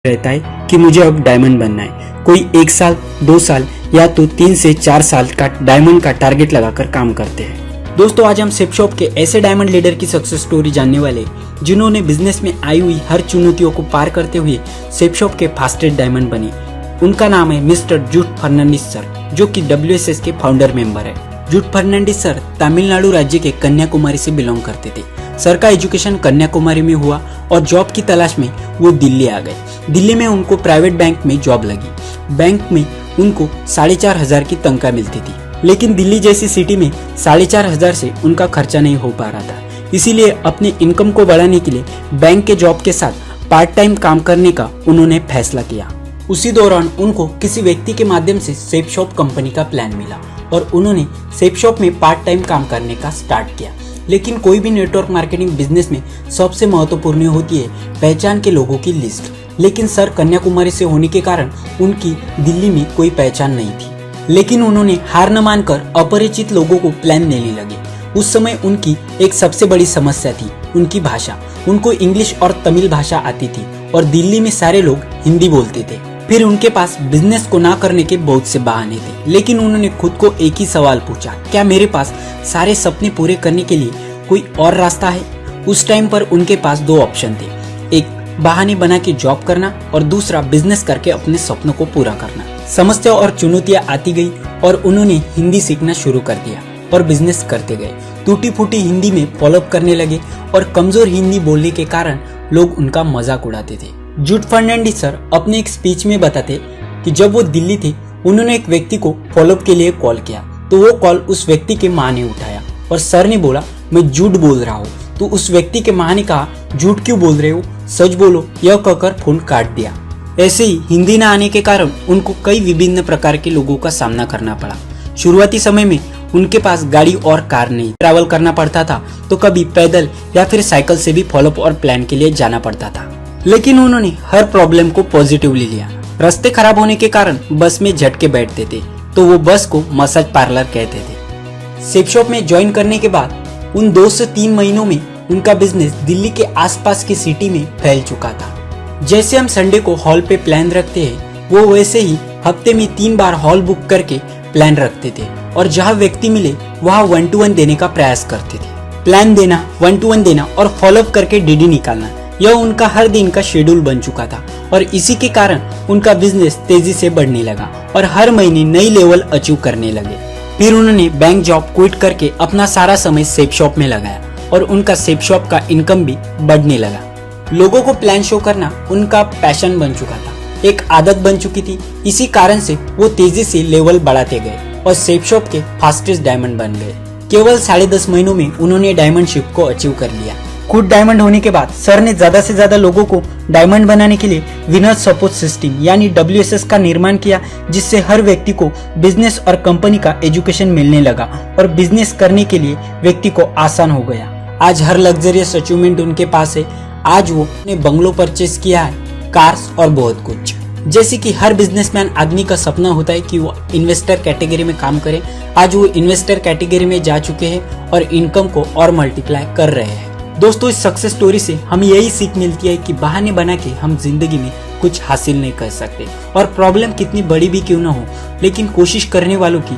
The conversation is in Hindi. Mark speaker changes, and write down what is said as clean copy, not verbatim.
Speaker 1: रहता है कि मुझे अब डायमंड बनना है। कोई 1 साल 2 साल या तो 3 से 4 साल का डायमंड का टारगेट लगाकर काम करते हैं। दोस्तों, आज हम सेपशॉप के ऐसे डायमंड लीडर की सक्सेस स्टोरी जानने वाले जिन्होंने बिजनेस में आई हुई हर चुनौतियों को पार करते हुए सेपशॉप के फास्टेस्ट डायमंड बने। उनका नाम है मिस्टर जूड फर्नांडिस सर, जो कि WSS के फाउंडर मेंबर है। जूड फर्नांडिस सर तमिलनाडु राज्य के कन्याकुमारी से बिलोंग करते थे। सर का एजुकेशन कन्याकुमारी में हुआ और जॉब की तलाश में वो दिल्ली आ गए। दिल्ली में उनको प्राइवेट बैंक में जॉब लगी। बैंक में उनको 4,500 की तनख्वाह मिलती थी, लेकिन दिल्ली जैसी सिटी में 4,500 से उनका खर्चा नहीं हो पा रहा था। इसीलिए अपने इनकम को बढ़ाने के लिए बैंक के जॉब के साथ पार्ट टाइम काम करने का उन्होंने फैसला किया। उसी दौरान उनको किसी व्यक्ति के माध्यम से सेपशॉप कंपनी का प्लान मिला और उन्होंने सेपशॉप में पार्ट टाइम काम करने का स्टार्ट किया। लेकिन कोई भी नेटवर्क मार्केटिंग बिजनेस में सबसे महत्वपूर्ण होती है पहचान के लोगों की लिस्ट। लेकिन सर कन्याकुमारी से होने के कारण उनकी दिल्ली में कोई पहचान नहीं थी, लेकिन उन्होंने हार न मानकर अपरिचित लोगों को प्लान देने लगे। उस समय उनकी एक सबसे बड़ी समस्या थी उनकी भाषा। उनको इंग्लिश और तमिल भाषा आती थी और दिल्ली में सारे लोग हिंदी बोलते थे। फिर उनके पास बिजनेस को ना करने के बहुत से बहाने थे, लेकिन उन्होंने खुद को एक ही सवाल पूछा, क्या मेरे पास सारे सपने पूरे करने के लिए कोई और रास्ता है? उस टाइम पर उनके पास 2 ऑप्शन थे, एक बहाने बना के जॉब करना और दूसरा बिजनेस करके अपने सपनों को पूरा करना। समस्या और चुनौतियां आती गई और उन्होंने हिंदी सीखना शुरू कर दिया और बिजनेस करते गए। टूटी फूटी हिंदी में फॉलोअप करने लगे और कमजोर हिंदी बोलने के कारण लोग उनका मजाक उड़ाते थे। जूड फर्नांडिस सर अपने एक स्पीच में बताते कि जब वो दिल्ली थे, उन्होंने एक व्यक्ति को फॉलोअप के लिए कॉल किया, तो वो कॉल उस व्यक्ति के माँ ने उठाया और सर ने बोला, मैं झूठ बोल रहा हूँ। तो उस व्यक्ति के माँ ने कहा, झूठ क्यों बोल रहे हो, सच बोलो। यह कहकर फोन काट दिया। ऐसे ही हिंदी न आने के कारण उनको कई विभिन्न प्रकार के लोगों का सामना करना पड़ा। शुरुआती समय में उनके पास गाड़ी और कार नहीं, ट्रैवल करना पड़ता था तो कभी पैदल या फिर साइकिल से भी फॉलोअप और प्लान के लिए जाना पड़ता था। लेकिन उन्होंने हर प्रॉब्लम को पॉजिटिवली लिया। रास्ते खराब होने के कारण बस में झटके बैठते थे, तो वो बस को मसाज पार्लर कहते थे। सेपशॉप में ज्वाइन करने के बाद उन 2 से 3 महीनों में उनका बिजनेस दिल्ली के आसपास की सिटी में फैल चुका था। जैसे हम संडे को हॉल पे प्लान रखते हैं, वो वैसे ही हफ्ते में 3 बार हॉल बुक करके प्लान रखते थे और जहाँ व्यक्ति मिले वहाँ 1 to 1 देने का प्रयास करते थे। प्लान देना, 1 to 1 देना और फॉलोअप करके DD निकालना, यह उनका हर दिन का शेड्यूल बन चुका था और इसी के कारण उनका बिजनेस तेजी से बढ़ने लगा और हर महीने नई लेवल अचीव करने लगे। फिर उन्होंने बैंक जॉब क्विट करके अपना सारा समय सेपशॉप में लगाया और उनका सेपशॉप का इनकम भी बढ़ने लगा। लोगों को प्लान शो करना उनका पैशन बन चुका था, एक आदत बन चुकी थी। इसी कारण से वो तेजी से लेवल बढ़ाते गए और सेपशॉप के फास्टेस्ट डायमंड बन गए। केवल 10.5 महीनों में उन्होंने डायमंडशिप को अचीव कर लिया। खुद डायमंड होने के बाद सर ने ज्यादा से ज्यादा लोगों को डायमंड बनाने के लिए विनर सपोर्ट सिस्टम यानी WSS का निर्माण किया, जिससे हर व्यक्ति को बिजनेस और कंपनी का एजुकेशन मिलने लगा और बिजनेस करने के लिए व्यक्ति को आसान हो गया। आज हर लग्जरियस अचीवमेंट उनके पास है। आज वो ने बंगलो परचेज किया है, कार्स और बहुत कुछ। जैसे कि हर बिजनेसमैन आदमी का सपना होता है कि वो इन्वेस्टर कैटेगरी में काम करे। आज वो इन्वेस्टर कैटेगरी में जा चुके हैं और इनकम को और मल्टीप्लाई कर रहे हैं। दोस्तों, इस सक्सेस स्टोरी से हमें यही सीख मिलती है कि बहाने बना के हम जिंदगी में कुछ हासिल नहीं कर सकते और प्रॉब्लम कितनी बड़ी भी क्यों ना हो, लेकिन कोशिश करने वालों की